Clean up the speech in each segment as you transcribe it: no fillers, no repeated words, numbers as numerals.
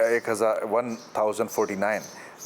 1049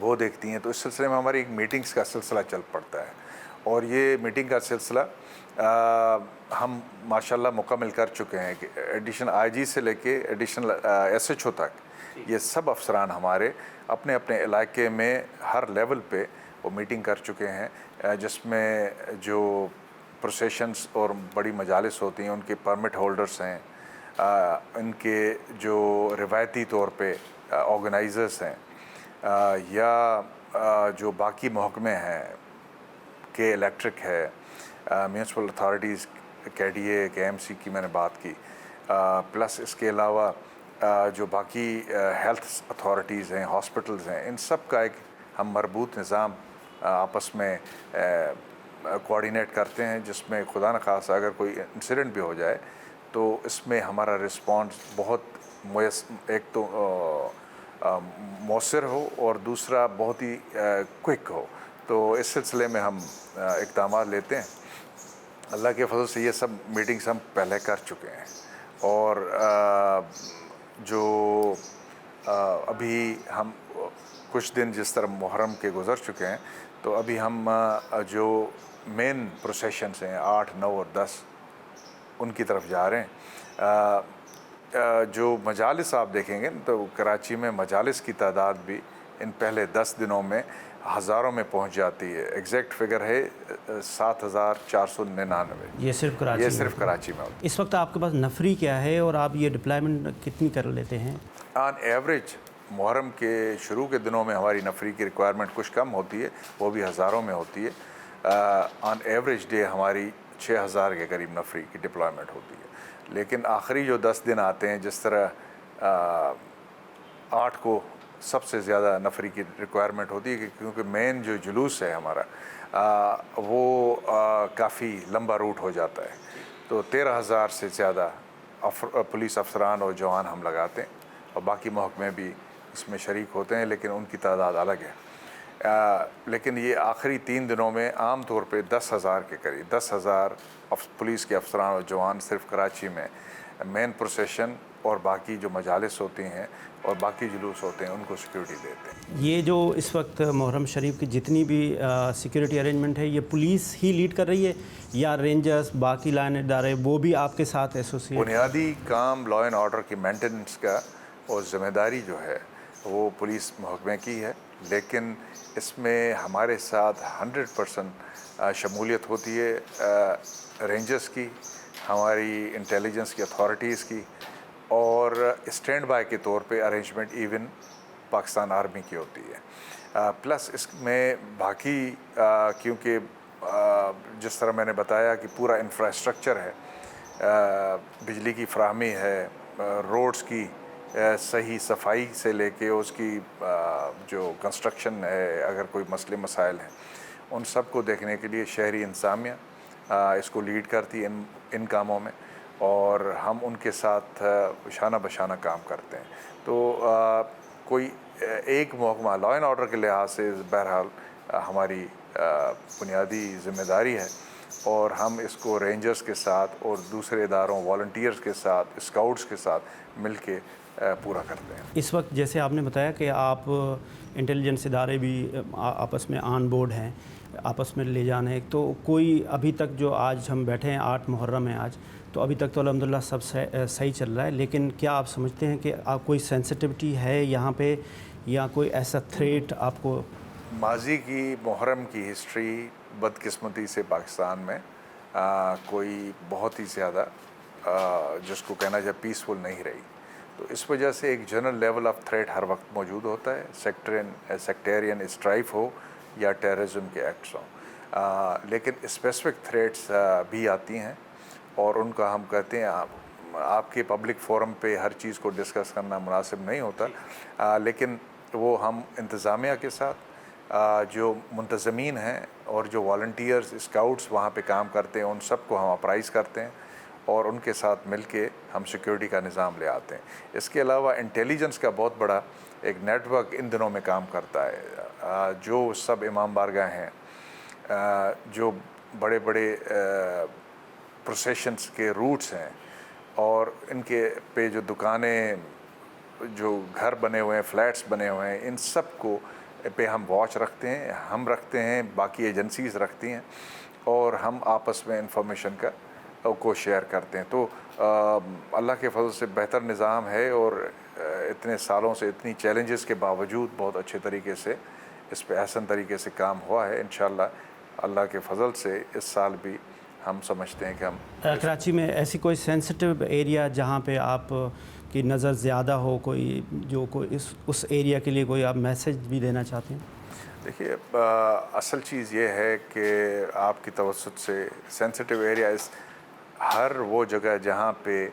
وہ دیکھتی ہیں. تو اس سلسلے میں ہماری ایک میٹنگز کا سلسلہ چل پڑتا ہے, اور یہ میٹنگ کا سلسلہ ہم ماشاءاللہ مکمل کر چکے ہیں کہ ایڈیشن آئی جی سے لے کے ایڈیشنل ایس ایچ او تک یہ سب افسران ہمارے اپنے اپنے علاقے میں ہر لیول پہ وہ میٹنگ کر چکے ہیں, جس میں جو پروسیشنز اور بڑی مجالس ہوتی ہیں ان کے پرمٹ ہولڈرز ہیں, ان کے جو روایتی طور پہ آرگنائزرز ہیں, یا جو باقی محکمے ہیں کہ الیکٹرک ہے, میونسپل اتھارٹیز کے ڈی اے کے ایم سی کی میں نے بات کی, پلس اس کے علاوہ جو باقی ہیلتھ اتھارٹیز ہیں, ہاسپٹلز ہیں, ان سب کا ایک ہم مربوط نظام آپس میں کوآرڈینیٹ کرتے ہیں, جس میں خدا نخواستہ اگر کوئی انسیڈنٹ بھی ہو جائے تو اس میں ہمارا رسپانس بہت ایک تو مؤثر ہو اور دوسرا بہت ہی کوئک ہو. تو اس سلسلے میں ہم اقدامات لیتے ہیں. اللہ کے فضل سے یہ سب میٹنگز ہم پہلے کر چکے ہیں, اور جو ابھی ہم کچھ دن جس طرح محرم کے گزر چکے ہیں, تو ابھی ہم جو مین پروسیشنز ہیں 8, 9 اور 10 ان کی طرف جا رہے ہیں. جو مجالس آپ دیکھیں گے تو کراچی میں مجالس کی تعداد بھی ان پہلے 10 دنوں میں ہزاروں میں پہنچ جاتی ہے. ایگزیکٹ فگر ہے 7,499. یہ صرف کراچی یہ میں صرف کراچی میں ہوتا ہے. اس وقت آپ کے پاس نفری کیا ہے اور آپ یہ ڈپلائمنٹ کتنی کر لیتے ہیں؟ آن ایوریج محرم کے شروع کے دنوں میں ہماری نفری کی ریکوائرمنٹ کچھ کم ہوتی ہے, وہ بھی ہزاروں میں ہوتی ہے. آن ایوریج ڈے ہماری 6,000 کے قریب نفری کی ڈپلائمنٹ ہوتی ہے. لیکن آخری جو 10 دن آتے ہیں, جس طرح 8 کو سب سے زیادہ نفری کی ریکوائرمنٹ ہوتی ہے, کیونکہ مین جو جلوس ہے ہمارا وہ کافی لمبا روٹ ہو جاتا ہے. تو 13,000 سے زیادہ پولیس افسران اور جوان ہم لگاتے ہیں, اور باقی محکمے بھی اس میں شریک ہوتے ہیں, لیکن ان کی تعداد الگ ہے. لیکن یہ آخری 3 دنوں میں عام طور پہ 10,000 کے قریب 10,000 پولیس کے افسران اور جوان صرف کراچی میں مین پروسیشن اور باقی جو مجالس ہوتی ہیں اور باقی جلوس ہوتے ہیں ان کو سیکیورٹی دیتے ہیں. یہ جو اس وقت محرم شریف کی جتنی بھی سیکیورٹی ارینجمنٹ ہے, یہ پولیس ہی لیڈ کر رہی ہے یا رینجرز باقی لائن ادارے وہ بھی آپ کے ساتھ ایسوسیٹ؟ بنیادی کام لا اینڈ آرڈر کی مینٹیننس کا اور ذمہ داری جو ہے وہ پولیس محکمے کی ہے, لیکن اس میں ہمارے ساتھ 100% شمولیت ہوتی ہے رینجرز کی, ہماری انٹیلیجنس کی اتھارٹیز کی, اور اسٹینڈ بائی کے طور پہ ارینجمنٹ ایون پاکستان آرمی کی ہوتی ہے. پلس اس میں باقی کیونکہ جس طرح میں نے بتایا کہ پورا انفراسٹرکچر ہے, بجلی کی فراہمی ہے, روڈز کی صحیح صفائی سے لے کے اس کی جو کنسٹرکشن ہے, اگر کوئی مسئلے مسائل ہیں ان سب کو دیکھنے کے لیے شہری انتظامیہ اس کو لیڈ کرتی ہے ان کاموں میں, اور ہم ان کے ساتھ شانہ بشانہ کام کرتے ہیں. تو کوئی ایک محکمہ لا اینڈ آرڈر کے لحاظ سے بہرحال ہماری بنیادی ذمہ داری ہے, اور ہم اس کو رینجرز کے ساتھ اور دوسرے اداروں والنٹیئرز کے ساتھ اسکاؤٹس کے ساتھ مل کے پورا کرتے ہیں. اس وقت جیسے آپ نے بتایا کہ آپ انٹیلیجنس ادارے بھی آپس میں آن بورڈ ہیں, آپس میں لے جانے, تو کوئی ابھی تک جو آج ہم بیٹھے ہیں 8 محرم ہے آج, تو ابھی تک تو الحمدللہ سب صحیح چل رہا ہے, لیکن کیا آپ سمجھتے ہیں کہ کوئی سینسٹیوٹی ہے یہاں پہ یا کوئی ایسا تھریٹ آپ کو؟ ماضی کی محرم کی ہسٹری بدقسمتی سے پاکستان میں کوئی بہت ہی زیادہ جس کو کہنا جائے پیسفل نہیں رہی. تو اس وجہ سے ایک جنرل لیول آف تھریٹ ہر وقت موجود ہوتا ہے, سیکٹیرین اسٹرائف ہو یا ٹیررزم کے ایکٹس ہوں, لیکن اسپیسیفک تھریٹس بھی آتی ہیں, اور ان کا ہم کہتے ہیں آپ کے پبلک فورم پہ ہر چیز کو ڈسکس کرنا مناسب نہیں ہوتا, لیکن وہ ہم انتظامیہ کے ساتھ جو منتظمین ہیں اور جو والنٹیئرز اسکاؤٹس وہاں پہ کام کرتے ہیں ان سب کو ہم اپرائز کرتے ہیں, اور ان کے ساتھ مل کے ہم سیکیورٹی کا نظام لے آتے ہیں. اس کے علاوہ انٹیلیجنس کا بہت بڑا ایک نیٹ ورک ان دنوں میں کام کرتا ہے. جو سب امام بارگاہ ہیں, جو بڑے بڑے پروسیشنز کے روٹس ہیں, اور ان کے پہ جو دکانیں, جو گھر بنے ہوئے ہیں, فلیٹس بنے ہوئے ہیں, ان سب کو پہ ہم واچ رکھتے ہیں، ہم رکھتے ہیں، باقی ایجنسیز رکھتی ہیں، اور ہم آپس میں انفارمیشن کو شیئر کرتے ہیں. تو اللہ کے فضل سے بہتر نظام ہے، اور اتنے سالوں سے اتنی چیلنجز کے باوجود بہت اچھے طریقے سے اس پہ احسن طریقے سے کام ہوا ہے. انشاءاللہ اللہ کے فضل سے اس سال بھی ہم سمجھتے ہیں کہ ہم کراچی میں ایسی کوئی سینسٹیو ایریا جہاں پہ آپ کی نظر زیادہ ہو، کوئی اس ایریا کے لیے کوئی آپ میسیج بھی دینا چاہتے ہیں؟ دیکھیے، اصل چیز یہ ہے کہ آپ کی توسط سے سینسٹیو ایریا ہر وہ جگہ جہاں پہ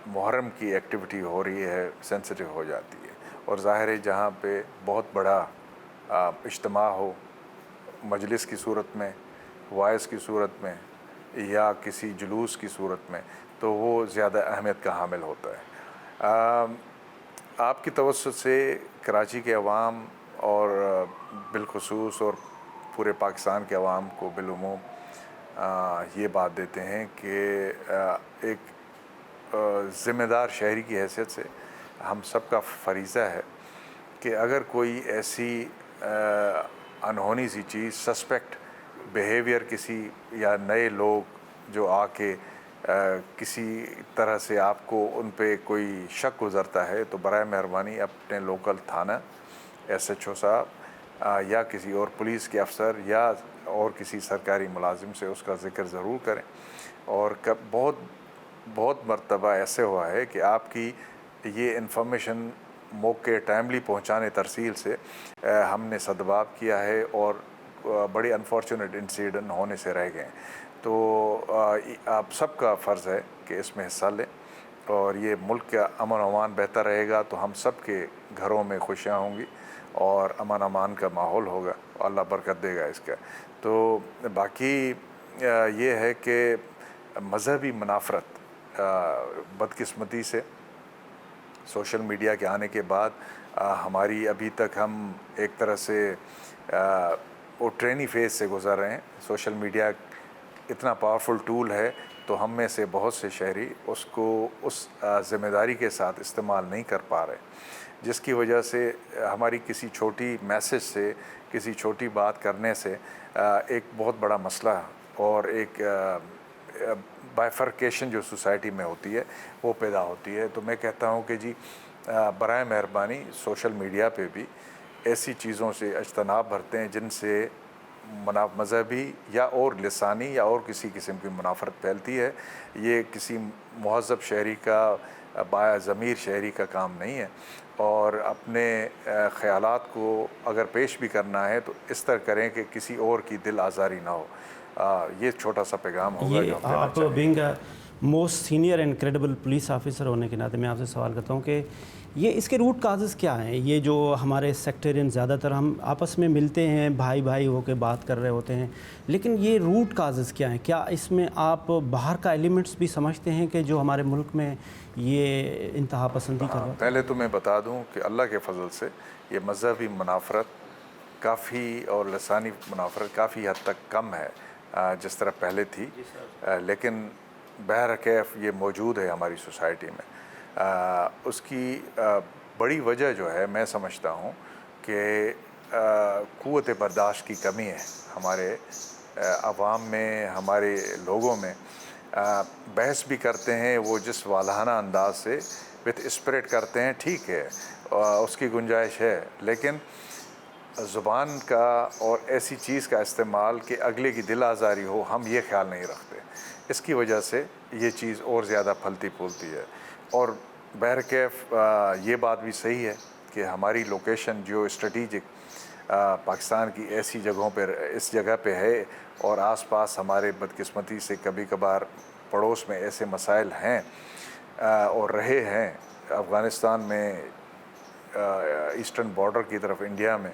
محرم کی ایکٹیویٹی ہو رہی ہے سینسٹیو ہو جاتی ہے. اور ظاہر ہے جہاں پہ بہت بڑا اجتماع ہو، مجلس کی صورت میں، وائز کی صورت میں، یا کسی جلوس کی صورت میں، تو وہ زیادہ اہمیت کا حامل ہوتا ہے. آپ کی توسط سے کراچی کے عوام اور بالخصوص اور پورے پاکستان کے عوام کو بالعموم یہ بات دیتے ہیں کہ ایک ذمہ دار شہری کی حیثیت سے ہم سب کا فریضہ ہے کہ اگر کوئی ایسی انہونی سی چیز، سسپیکٹ بیہیویئر کسی یا نئے لوگ جو آ کے کسی طرح سے آپ کو ان پہ کوئی شک گزرتا ہے، تو برائے مہربانی اپنے لوکل تھانہ، SHO صاحب یا کسی اور پولیس کے افسر یا اور کسی سرکاری ملازم سے اس کا ذکر ضرور کریں. اور بہت مرتبہ ایسے ہوا ہے کہ آپ کی یہ انفارمیشن موقع ٹائملی پہنچانے ترسیل سے ہم نے سدباب کیا ہے، اور بڑی انفارچونیٹ انسیڈنٹ ہونے سے رہ گئے. تو آپ سب کا فرض ہے کہ اس میں حصہ لیں، اور یہ ملک کا امن و امان بہتر رہے گا تو ہم سب کے گھروں میں خوشیاں ہوں گی اور امن امان کا ماحول ہوگا، اللہ برکت دے گا اس کا. تو باقی یہ ہے کہ مذہبی منافرت بدقسمتی سے سوشل میڈیا کے آنے کے بعد ہماری ابھی تک ہم ایک طرح سے وہ ٹرینی فیز سے گزر رہے ہیں. سوشل میڈیا اتنا پاورفل ٹول ہے، تو ہم میں سے بہت سے شہری اس کو اس ذمہ داری کے ساتھ استعمال نہیں کر پا رہے، جس کی وجہ سے ہماری کسی چھوٹی میسج سے، کسی چھوٹی بات کرنے سے ایک بہت بڑا مسئلہ اور ایک بائفرکیشن جو سوسائٹی میں ہوتی ہے وہ پیدا ہوتی ہے. تو میں کہتا ہوں کہ جی برائے مہربانی سوشل میڈیا پہ بھی ایسی چیزوں سے اجتناب برتیں جن سے مذہبی یا اور لسانی یا اور کسی قسم کی منافرت پھیلتی ہے. یہ کسی مہذب شہری کا، با ضمیر شہری کا کام نہیں ہے. اور اپنے خیالات کو اگر پیش بھی کرنا ہے تو اس طرح کریں کہ کسی اور کی دل آزاری نہ ہو. یہ چھوٹا سا پیغام ہوگا جو ہم دینا چاہیں گے. Being most senior and credible police officer ہونے کے ناطے میں آپ سے سوال کرتا ہوں کہ یہ اس کے روٹ کازز کیا ہیں؟ یہ جو ہمارے سیکٹرین زیادہ تر ہم آپس میں ملتے ہیں، بھائی ہو کے بات کر رہے ہوتے ہیں، لیکن یہ روٹ کازز کیا ہیں؟ کیا اس میں آپ باہر کا ایلیمنٹس بھی سمجھتے ہیں کہ جو ہمارے ملک میں یہ انتہا پسندی کر رہا ہے؟ پہلے تو میں بتا دوں کہ اللہ کے فضل سے یہ مذہبی منافرت کافی اور لسانی منافرت کافی حد تک کم ہے جس طرح پہلے تھی، لیکن بہرکیف یہ موجود ہے ہماری سوسائٹی میں. اس کی بڑی وجہ جو ہے میں سمجھتا ہوں کہ قوت برداشت کی کمی ہے ہمارے عوام میں، ہمارے لوگوں میں. بحث بھی کرتے ہیں وہ جس والہانہ انداز سے وتھ اسپرٹ کرتے ہیں، ٹھیک ہے اس کی گنجائش ہے، لیکن زبان کا اور ایسی چیز کا استعمال کہ اگلے کی دل آزاری ہو، ہم یہ خیال نہیں رکھتے. اس کی وجہ سے یہ چیز اور زیادہ پھلتی پھولتی ہے. اور بہرکیف یہ بات بھی صحیح ہے کہ ہماری لوکیشن جو اسٹریٹجک پاکستان کی ایسی جگہوں پہ، اس جگہ پہ ہے، اور آس پاس ہمارے بدقسمتی سے کبھی کبھار پڑوس میں ایسے مسائل ہیں اور رہے ہیں افغانستان میں، ایسٹرن بارڈر کی طرف، انڈیا میں،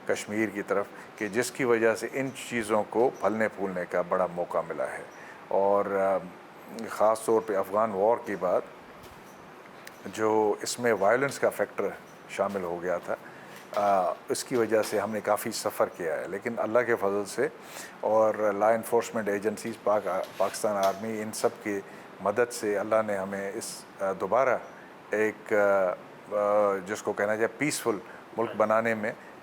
کشمیر کی طرف، کہ جس کی وجہ سے ان چیزوں کو پھلنے پھولنے کا بڑا موقع ملا ہے. اور خاص طور پہ افغان وار کی بات، جو اس میں وائلنس کا فیکٹر شامل ہو گیا تھا، اس کی وجہ سے ہم نے کافی سفر کیا ہے. لیکن اللہ کے فضل سے اور law enforcement agencies, Pakistan army, ان سب کی مدد سے اللہ نے ہمیں اس دوبارہ ایک جس کو کہنا چاہے پیسفل ملک بنانے میں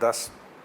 10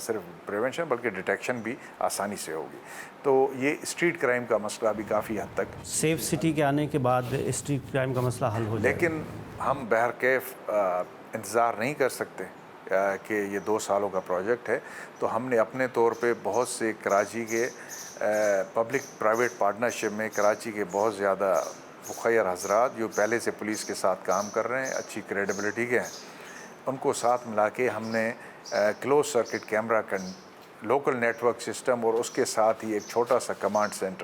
صرف پریونشن بلکہ ڈیٹیکشن بھی آسانی سے ہوگی. تو یہ اسٹریٹ کرائم کا مسئلہ بھی کافی حد تک سیف سٹی کے آنے کے بعد اسٹریٹ کرائم کا مسئلہ حل ہو جائے. لیکن ہم بہرکیف انتظار نہیں کر سکتے کہ یہ 2 سالوں کا پروجیکٹ ہے. تو ہم نے اپنے طور پہ بہت سے کراچی کے پبلک پرائیویٹ پارٹنرشپ میں کراچی کے بہت زیادہ مخیر حضرات جو پہلے سے پولیس کے ساتھ کام کر رہے ہیں, اچھی کریڈیبلٹی کے ہیں, ان کو ساتھ ملا کے ہم نے کلوز سرکٹ کیمرہ کا لوکل نیٹ ورک سسٹم اور اس کے ساتھ ہی ایک چھوٹا سا کمانڈ اینڈ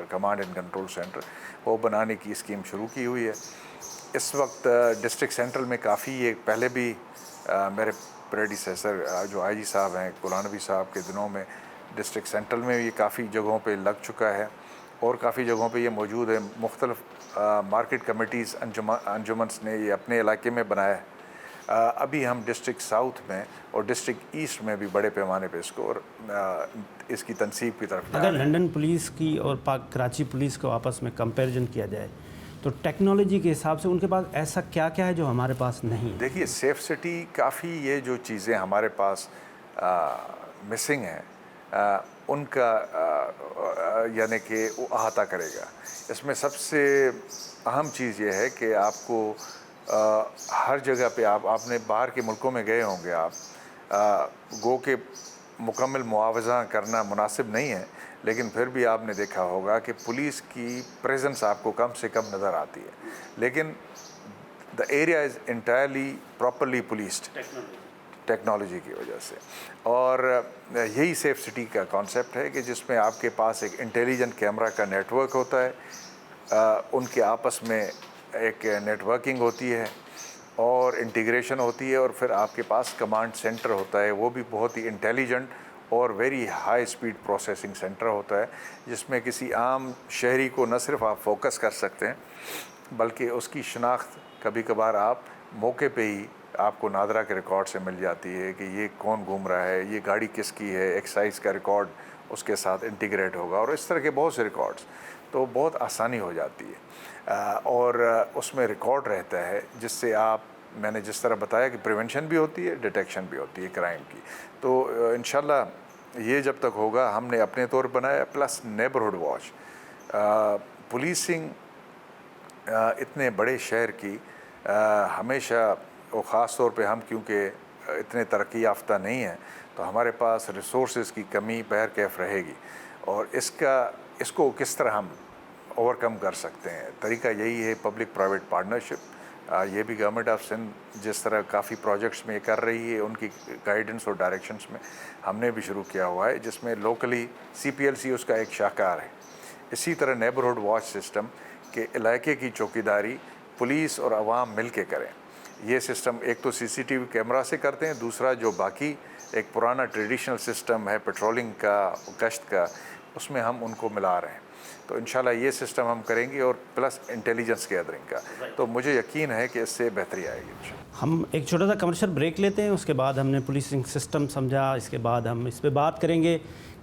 کنٹرول سینٹر وہ بنانے کی اسکیم شروع کی ہوئی ہے. اس وقت ڈسٹرکٹ سینٹرل میں کافی یہ پہلے بھی میرے پریڈیسیسر جو آئی جی صاحب ہیں کولانوی صاحب کے دنوں میں ڈسٹرکٹ سینٹرل میں یہ کافی جگہوں پہ لگ چکا ہے اور کافی جگہوں پہ یہ موجود ہے. مختلف مارکیٹ کمیٹیز انجمنس نے یہ اپنے علاقے میں بنایا ہے. ابھی ہم ڈسٹرکٹ ساؤتھ میں اور ڈسٹرکٹ ایسٹ میں بھی بڑے پیمانے پہ اس کو اور اس کی تنصیب کی طرف. اگر لنڈن پولیس کی اور کراچی پولیس کو آپس میں کمپیریزن کیا جائے تو ٹیکنالوجی کے حساب سے ان کے پاس ایسا کیا کیا ہے جو ہمارے پاس نہیں؟ دیکھیے سیف سٹی کافی یہ جو چیزیں ہمارے پاس مسنگ ہیں ان کا یعنی کہ وہ احاطہ کرے گا. اس میں سب سے اہم چیز یہ ہے کہ آپ کو ہر جگہ پہ آپ نے باہر کے ملکوں میں گئے ہوں گے, آپ گو کہ مکمل معاوضہ کرنا مناسب نہیں ہے, لیکن پھر بھی آپ نے دیکھا ہوگا کہ پولیس کی پریزنس آپ کو کم سے کم نظر آتی ہے, لیکن the area is entirely properly policed technology کی وجہ سے. اور یہی سیف سٹی کا کانسیپٹ ہے کہ جس میں آپ کے پاس ایک انٹیلیجنٹ کیمرہ کا نیٹ ورک ہوتا ہے, ان کے آپس میں ایک نیٹ ورکنگ ہوتی ہے اور انٹیگریشن ہوتی ہے, اور پھر آپ کے پاس کمانڈ سینٹر ہوتا ہے وہ بھی بہت ہی انٹیلیجنٹ اور very high speed processing centre ہوتا ہے, جس میں کسی عام شہری کو نہ صرف آپ فوکس کر سکتے ہیں بلکہ اس کی شناخت کبھی کبھار آپ موقع پہ ہی آپ کو نادرہ کے ریکارڈ سے مل جاتی ہے کہ یہ کون گھوم رہا ہے, یہ گاڑی کس کی ہے, ایکسائز کا ریکارڈ اس کے ساتھ انٹیگریٹ ہوگا, اور اس طرح کے بہت سے ریکارڈز. تو بہت آسانی ہو جاتی ہے اور اس میں ریکارڈ رہتا ہے جس سے آپ میں نے جس طرح بتایا کہ پریونشن بھی ہوتی ہے, ڈیٹیکشن بھی ہوتی ہے کرائم کی. تو انشاءاللہ یہ جب تک ہوگا ہم نے اپنے طور بنایا. پلس نیبرہڈ واچ پولیسنگ اتنے بڑے شہر کی ہمیشہ, اور خاص طور پہ ہم کیونکہ اتنے ترقی یافتہ نہیں ہیں تو ہمارے پاس ریسورسز کی کمی بہرکیف رہے گی, اور اس کو کس طرح ہم اوور کم کر سکتے ہیں. طریقہ یہی ہے پبلک پرائیویٹ پارٹنرشپ. یہ بھی گورنمنٹ آف سندھ جس طرح کافی پروجیکٹس میں یہ کر رہی ہے, ان کی گائیڈنس اور ڈائریکشنس میں ہم نے بھی شروع کیا ہوا ہے, جس میں لوکلی CPLC اس کا ایک شاہکار ہے. اسی طرح نیبرہڈ واچ سسٹم کہ علاقے کی چوکیداری پولیس اور عوام مل کے کریں. یہ سسٹم ایک تو CCTV کیمرہ سے کرتے ہیں, دوسرا جو باقی ایک پرانا ٹریڈیشنل سسٹم ہے پیٹرولنگ کا, گشت کا, اس میں ہم ان کو ملا رہے ہیں. تو انشاءاللہ یہ سسٹم ہم کریں گے, اور پلس انٹیلیجنس گیدرنگ کا. تو مجھے یقین ہے کہ اس سے بہتری آئے گی. ہم ایک چھوٹا سا کمرشل بریک لیتے ہیں, اس کے بعد ہم نے پولیسنگ سسٹم سمجھا, اس کے بعد ہم اس پہ بات کریں گے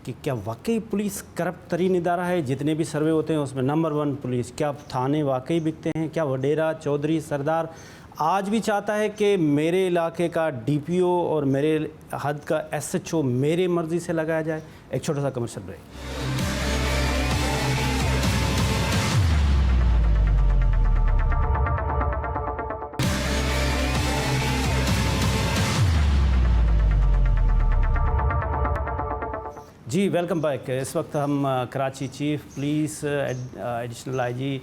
کہ کیا واقعی پولیس کرپٹ ترین ادارہ ہے. جتنے بھی سروے ہوتے ہیں اس میں نمبر 1 پولیس. کیا تھانے واقعی بکتے ہیں؟ کیا وڈیرا, چودھری, سردار آج بھی چاہتا ہے کہ میرے علاقے کا DPO اور میرے حد کا SHO میرے مرضی سے لگایا جائے؟ ایک چھوٹا سا کمرشل بریک. جی ویلکم بیک. اس وقت ہم Karachi chief police additional IG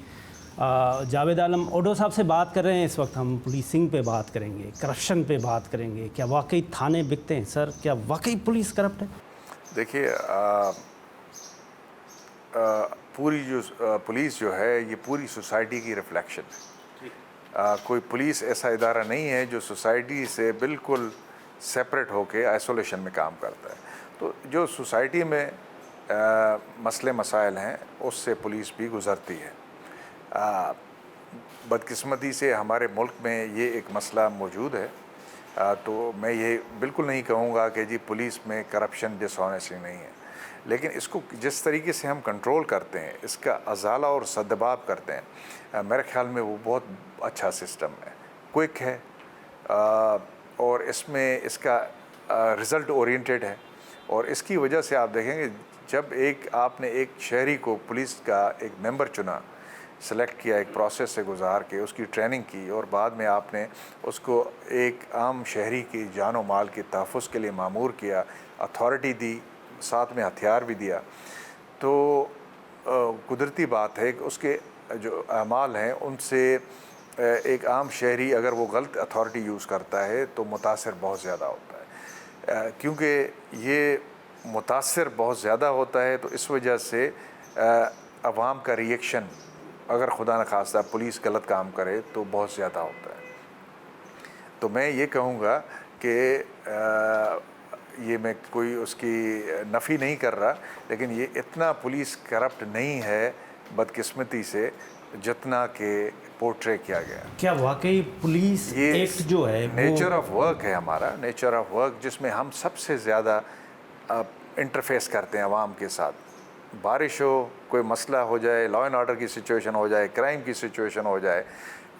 Javed Alam Odho sahab سے بات کر رہے ہیں. اس وقت ہم پولیسنگ پہ بات کریں گے, کرپشن پہ بات کریں گے. کیا واقعی تھانے بکتے ہیں؟ سر کیا واقعی پولیس کرپٹ ہے؟ دیکھیے پوری جو پولیس جو ہے یہ پوری سوسائٹی کی ریفلیکشن ہے. کوئی پولیس ایسا ادارہ نہیں ہے جو سوسائٹی سے بالکل سیپریٹ ہو کے آئسولیشن میں کام کرتا ہے. تو جو سوسائٹی میں مسئلے مسائل ہیں اس سے پولیس بھی گزرتی ہے. بدقسمتی سے ہمارے ملک میں یہ ایک مسئلہ موجود ہے. تو میں یہ بالکل نہیں کہوں گا کہ جی پولیس میں کرپشن ڈس آنیسٹی نہیں ہے, لیکن اس کو جس طریقے سے ہم کنٹرول کرتے ہیں, اس کا ازالہ اور سدباب کرتے ہیں, میرے خیال میں وہ بہت اچھا سسٹم ہے, کوئک ہے, اور اس میں اس کا رزلٹ اورینٹیڈ ہے. اور اس کی وجہ سے آپ دیکھیں گے جب آپ نے ایک شہری کو پولیس کا ایک ممبر چنا، سلیکٹ کیا، ایک پروسیس سے گزار کے اس کی ٹریننگ کی، اور بعد میں آپ نے اس کو ایک عام شہری کی جان و مال کے تحفظ کے لیے مامور کیا، اتھارٹی دی، ساتھ میں ہتھیار بھی دیا، تو قدرتی بات ہے کہ اس کے جو اعمال ہیں ان سے ایک عام شہری اگر وہ غلط اتھارٹی یوز کرتا ہے تو متاثر بہت زیادہ ہوتا ہے، کیونکہ یہ متاثر بہت زیادہ ہوتا ہے، تو اس وجہ سے عوام کا ریئیکشن اگر خدا نخواستہ پولیس غلط کام کرے تو بہت زیادہ ہوتا ہے۔ تو میں یہ کہوں گا کہ یہ میں کوئی اس کی نفی نہیں کر رہا، لیکن یہ اتنا پولیس کرپٹ نہیں ہے بدقسمتی سے جتنا کہ پورٹرے کیا گیا۔ کیا واقعی پولیس یہ ایکٹ جو ہے نیچر آف ورک ہے ہمارا، نیچر آف ورک جس میں ہم سب سے زیادہ انٹرفیس کرتے ہیں عوام کے ساتھ، بارش ہو، کوئی مسئلہ ہو جائے، لا اینڈ آرڈر کی سچویشن ہو جائے، کرائم کی سچویشن ہو جائے،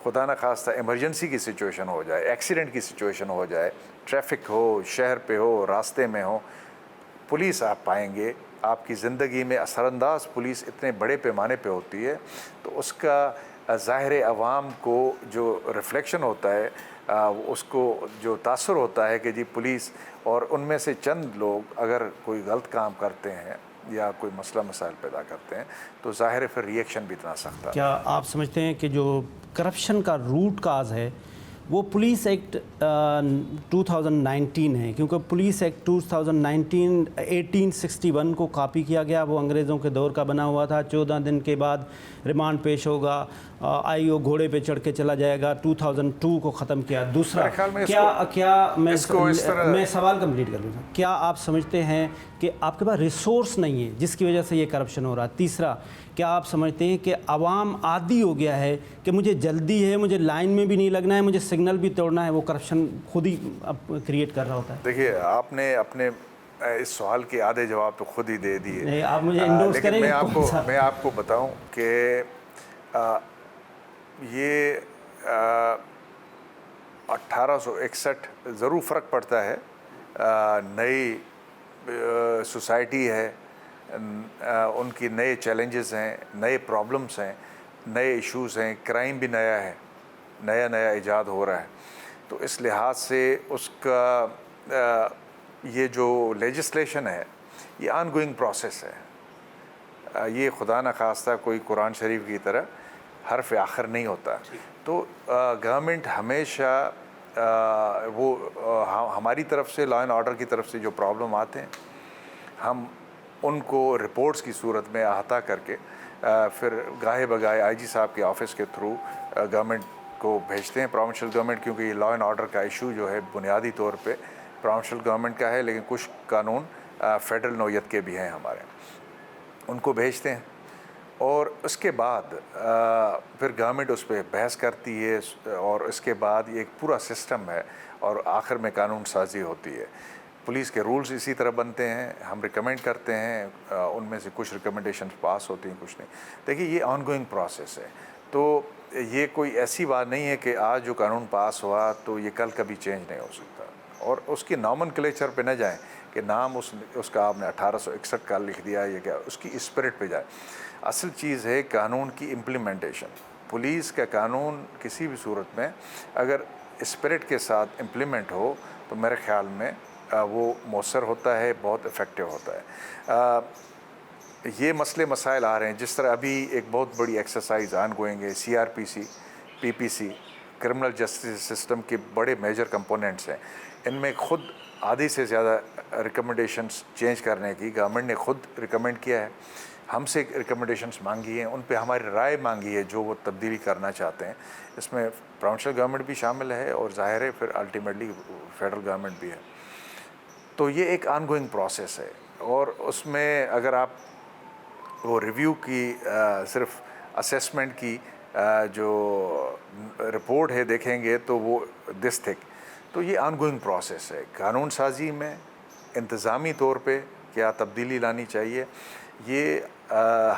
خدا نخواستہ ایمرجنسی کی سچویشن ہو جائے، ایکسیڈنٹ کی سچویشن ہو جائے، ٹریفک ہو، شہر پہ ہو، راستے میں ہو، پولیس آپ پائیں گے۔ آپ کی زندگی میں اثر انداز پولیس اتنے بڑے پیمانے پہ ہوتی ہے، تو اس کا ظاہر عوام کو جو ریفلیکشن ہوتا ہے، اس کو جو تاثر ہوتا ہے کہ جی پولیس، اور ان میں سے چند لوگ اگر کوئی غلط کام کرتے ہیں یا کوئی مسئلہ مسائل پیدا کرتے ہیں تو ظاہر پھر ریئیکشن بھی اتنا سخت ہے۔ کیا آپ سمجھتے ہیں کہ جو کرپشن کا روٹ کاز ہے وہ پولیس ایکٹ 2019 ہے؟ کیونکہ پولیس ایکٹ 2019 1861 کو کاپی کیا گیا، وہ انگریزوں کے دور کا بنا ہوا تھا۔ 14 دن کے بعد ریمانڈ پیش ہوگا، آئی او گھوڑے پہ چڑھ کے چلا جائے گا۔ 2002 کو ختم کیا۔ دوسرا میں سوال کمپلیٹ کر لوں گا، کیا آپ سمجھتے ہیں کہ آپ کے پاس ریسورس نہیں ہے جس کی وجہ سے یہ کرپشن ہو رہا ہے؟ تیسرا، کیا آپ سمجھتے ہیں کہ عوام عادی ہو گیا ہے کہ مجھے جلدی ہے، مجھے لائن میں بھی نہیں لگنا ہے، مجھے سگنل بھی توڑنا ہے، وہ کرپشن خود ہی اب کریٹ کر رہا ہوتا ہے؟ دیکھیے، آپ نے اپنے اس سوال کے آدھے جواب تو خود ہی دے دیے، آپ مجھے انڈورس کریں لیکن گے؟ میں آپ کو بتاؤں کہ یہ 1861 ضرور فرق پڑتا ہے، نئی سوسائٹی ہے، ان کی نئے چیلنجز ہیں، نئے پرابلمس ہیں، نئے ایشوز ہیں، کرائم بھی نیا ہے، نیا ایجاد ہو رہا ہے، تو اس لحاظ سے اس کا یہ جو لیجسلیشن ہے یہ آن گوئنگ پروسیس ہے، یہ خدا نخواستہ کوئی قرآن شریف کی طرح حرف آخر نہیں ہوتا، تو گورنمنٹ ہمیشہ وہ ہماری طرف سے، لا اینڈ آرڈر کی طرف سے جو پرابلم آتے ہیں ہم ان کو رپورٹس کی صورت میں احاطہ کر کے پھر گاہے بگاہے آئی جی صاحب کے آفس کے تھرو گورنمنٹ کو بھیجتے ہیں، پروونشل گورنمنٹ، کیونکہ یہ لا اینڈ آرڈر کا ایشو جو ہے بنیادی طور پہ پروونشل گورنمنٹ کا ہے، لیکن کچھ قانون فیڈرل نوعیت کے بھی ہیں ہمارے، ان کو بھیجتے ہیں، اور اس کے بعد پھر گورنمنٹ اس پہ بحث کرتی ہے، اور اس کے بعد یہ ایک پورا سسٹم ہے، اور آخر میں قانون سازی ہوتی ہے۔ پولیس کے رولز اسی طرح بنتے ہیں، ہم ریکمینڈ کرتے ہیں، ان میں سے کچھ ریکمنڈیشنز پاس ہوتی ہیں، کچھ نہیں۔ دیکھیے، یہ آن گوئنگ پروسیس ہے، تو یہ کوئی ایسی بات نہیں ہے کہ آج جو قانون پاس ہوا تو یہ کل کبھی چینج نہیں ہو سکتا، اور اس کی نامن کلیچر پہ نہ جائیں کہ نام اس کا آپ نے 1861 کا لکھ دیا، یہ کیا، اس کی اسپرٹ پہ جائے۔ اصل چیز ہے قانون کی امپلیمنٹیشن۔ پولیس کا قانون کسی بھی صورت میں اگر اسپرٹ کے ساتھ امپلیمنٹ ہو تو میرے خیال میں وہ مؤثر ہوتا ہے، بہت افیکٹو ہوتا ہے۔ یہ مسئلے مسائل آ رہے ہیں، جس طرح ابھی ایک بہت بڑی ایکسرسائز آن گوئنگ ہے، CRPC، PPC، criminal justice system کے بڑے میجر کمپوننٹس ہیں، ان میں خود آدھی سے زیادہ ریکمنڈیشنز چینج کرنے کی گورنمنٹ نے خود ریکمینڈ کیا ہے، ہم سے ریکمنڈیشنز مانگی ہیں، ان پہ ہماری رائے مانگی ہے جو وہ تبدیلی کرنا چاہتے ہیں، اس میں پروونشل گورنمنٹ بھی شامل ہے، اور ظاہر ہے پھر الٹیمیٹلی فیڈرل گورنمنٹ بھی ہے، تو یہ ایک آن گوئنگ پروسیس ہے، اور اس میں اگر آپ وہ ریویو کی صرف اسیسمنٹ کی جو رپورٹ ہے دیکھیں گے تو وہ دس تھک، تو یہ آن گوئنگ پروسیس ہے۔ قانون سازی میں انتظامی طور پہ کیا تبدیلی لانی چاہیے، یہ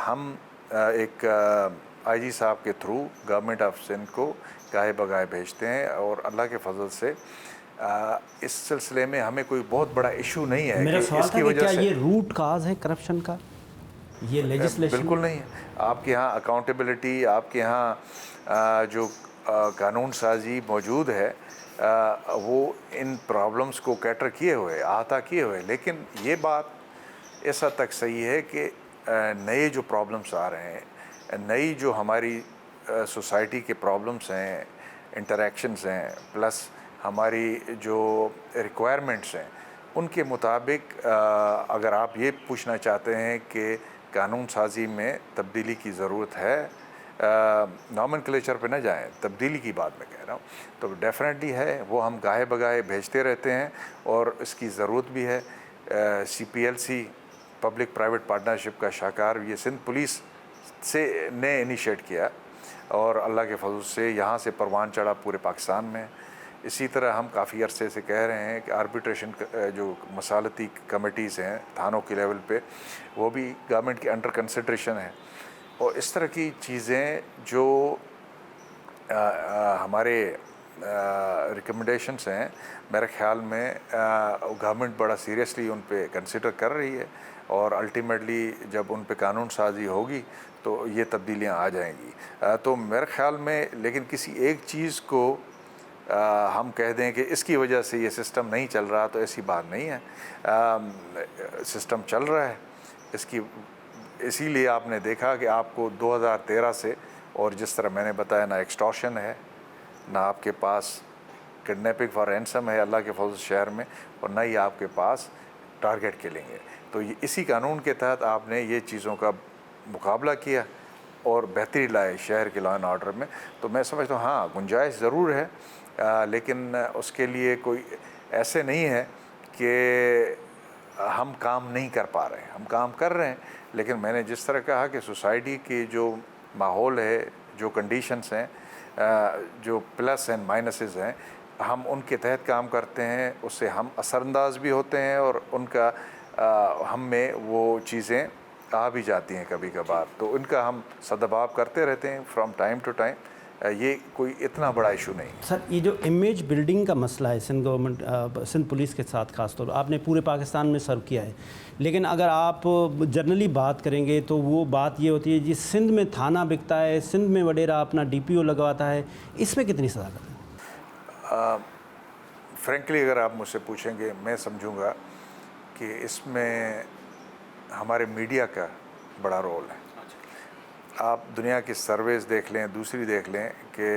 ہم ایک آئی جی صاحب کے تھرو گورنمنٹ آف سندھ کو گاہے بگاہے بھیجتے ہیں، اور اللہ کے فضل سے اس سلسلے میں ہمیں کوئی بہت بڑا ایشو نہیں ہے میرا کہ سوال اس تھا کی کہ وجہ کیا سے یہ روٹ کاز ہے کرپشن کا، یہ لیجسلیشن؟ بالکل نہیں ہے. آپ کے یہاں اکاؤنٹیبلٹی، آپ کے یہاں جو قانون سازی موجود ہے وہ ان پرابلمس کو کیٹر کیے ہوئے، احاطہ کیے ہوئے. لیکن یہ بات اس حد تک صحیح ہے کہ نئے جو پرابلمس آ رہے ہیں، نئی جو ہماری سوسائٹی کے پرابلمس ہیں، انٹریکشنز ہیں، پلس ہماری جو ریکوائرمنٹس ہیں، ان کے مطابق اگر آپ یہ پوچھنا چاہتے ہیں کہ قانون سازی میں تبدیلی کی ضرورت ہے، نامن کلیچر پہ نہ جائیں، تبدیلی کی بات میں کہہ رہا ہوں، تو ڈیفینیٹلی ہے. وہ ہم گاہے بگاہے بھیجتے رہتے ہیں اور اس کی ضرورت بھی ہے. CPLC پبلک پرائیویٹ پارٹنرشپ کا شاہکار یہ سندھ پولیس سے نے انیشیٹ کیا اور اللہ کے فضل سے یہاں سے پروان چڑھا پورے پاکستان میں. اسی طرح ہم کافی عرصے سے کہہ رہے ہیں کہ آربیٹریشن جو مصالحتی کمیٹیز ہیں تھانوں کے لیول پہ، وہ بھی گورنمنٹ کے انڈر کنسیڈریشن ہے. اور اس طرح کی چیزیں جو ہمارے ریکمنڈیشنس ہیں، میرے خیال میں گورنمنٹ بڑا سیریسلی ان پہ کنسیڈر کر رہی ہے، اور الٹیمیٹلی جب ان پہ قانون سازی ہوگی تو یہ تبدیلیاں آ جائیں گی. تو میرے خیال میں لیکن کسی ایک چیز کو ہم کہہ دیں کہ اس کی وجہ سے یہ سسٹم نہیں چل رہا، تو ایسی بات نہیں ہے. سسٹم چل رہا ہے. اسی لیے آپ نے دیکھا کہ آپ کو 2013 سے، اور جس طرح میں نے بتایا، نہ ایکسٹارشن ہے، نہ آپ کے پاس کڈنیپنگ فار رینسم ہے اللہ کے فضل شہر میں، اور نہ ہی آپ کے پاس ٹارگیٹ کلنگ ہے. تو اسی قانون کے تحت آپ نے یہ چیزوں کا مقابلہ کیا اور بہتری لائے شہر کے لا اینڈ آرڈر میں. تو میں سمجھتا ہوں ہاں گنجائش ضرور ہے، لیکن اس کے لیے کوئی ایسے نہیں ہے کہ ہم کام نہیں کر پا رہے ہیں. ہم کام کر رہے ہیں، لیکن میں نے جس طرح کہا کہ سوسائٹی کی جو ماحول ہے، جو کنڈیشنز ہیں، جو پلس اینڈ مائنسز ہیں، ہم ان کے تحت کام کرتے ہیں. اس سے ہم اثر انداز بھی ہوتے ہیں، اور ان کا ہم میں وہ چیزیں آ بھی جاتی ہیں کبھی کبھار، تو ان کا ہم سدباب کرتے رہتے ہیں فرام ٹائم ٹو ٹائم. یہ کوئی اتنا بڑا ایشو نہیں. سر، یہ جو امیج بلڈنگ کا مسئلہ ہے سندھ گورنمنٹ، سندھ پولیس کے ساتھ خاص طور پر آپ نے پورے پاکستان میں سرو کیا ہے، لیکن اگر آپ جنرلی بات کریں گے تو وہ بات یہ ہوتی ہے جی سندھ میں تھانہ بکتا ہے، سندھ میں وڈیرا اپنا DPO لگواتا ہے، اس میں کتنی صداقت ہے؟ فرینکلی اگر آپ مجھ سے پوچھیں گے، میں سمجھوں گا کہ اس میں ہمارے میڈیا کا بڑا رول ہے. آپ دنیا کی سرویز دیکھ لیں، دوسری دیکھ لیں، کہ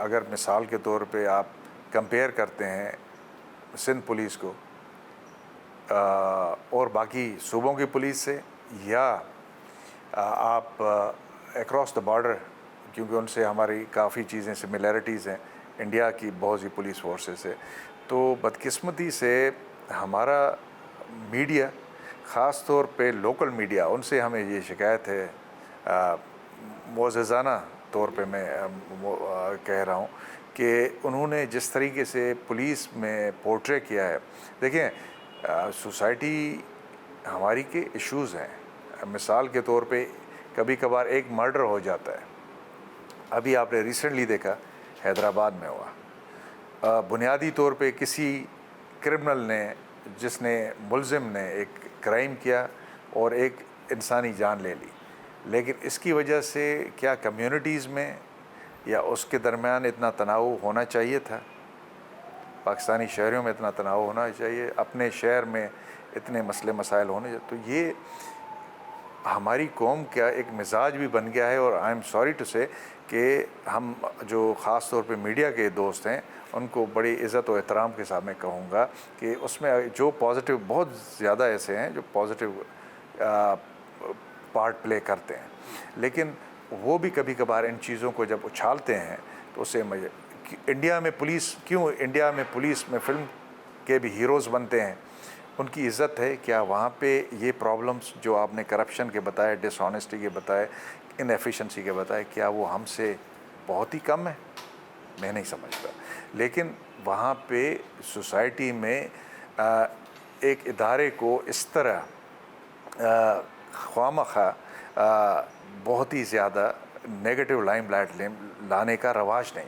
اگر مثال کے طور پہ آپ کمپیئر کرتے ہیں سندھ پولیس کو اور باقی صوبوں کی پولیس سے، یا آپ اکراس دا بارڈر، کیونکہ ان سے ہماری کافی چیزیں سملیرٹیز ہیں انڈیا کی بہت سی پولیس فورسز سے، تو بدقسمتی سے ہمارا میڈیا، خاص طور پہ لوکل میڈیا، ان سے ہمیں یہ شکایت ہے، معززانہ طور پہ میں کہہ رہا ہوں، کہ انہوں نے جس طریقے سے پولیس میں پورٹرے کیا ہے. دیکھیں سوسائٹی ہماری کے ایشوز ہیں. مثال کے طور پہ کبھی کبھار ایک مرڈر ہو جاتا ہے. ابھی آپ نے ریسنٹلی دیکھا حیدرآباد میں ہوا. بنیادی طور پہ کسی کرمنل نے، جس نے ملزم نے ایک کرائم کیا اور ایک انسانی جان لے لی، لیکن اس کی وجہ سے کیا کمیونٹیز میں یا اس کے درمیان اتنا تناؤ ہونا چاہیے تھا؟ پاکستانی شہریوں میں اتنا تناؤ ہونا چاہیے؟ اپنے شہر میں اتنے مسئلے مسائل ہونے چاہیے؟ تو یہ ہماری قوم کا ایک مزاج بھی بن گیا ہے. اور آئی ایم سوری ٹو سے کہ ہم جو خاص طور پہ میڈیا کے دوست ہیں، ان کو بڑی عزت و احترام کے ساتھ میں کہوں گا کہ اس میں جو پازیٹیو، بہت زیادہ ایسے ہیں جو پازیٹیو پارٹ پلے کرتے ہیں، لیکن وہ بھی کبھی کبھار ان چیزوں کو جب اچھالتے ہیں تو اسے انڈیا میں پولیس میں فلم کے بھی ہیروز بنتے ہیں. ان کی عزت ہے. کیا وہاں پہ یہ پرابلمس جو آپ نے کرپشن کے بتائے، ڈس آنیسٹی کے بتائے، ان ایفیشنسی کے بتائے، کیا وہ ہم سے بہت ہی کم ہے؟ میں نہیں سمجھتا. لیکن وہاں پہ سوسائٹی میں ایک ادارے کو اس طرح خواہ بہت ہی زیادہ نیگیٹو لائم لائٹ لانے کا رواج نہیں.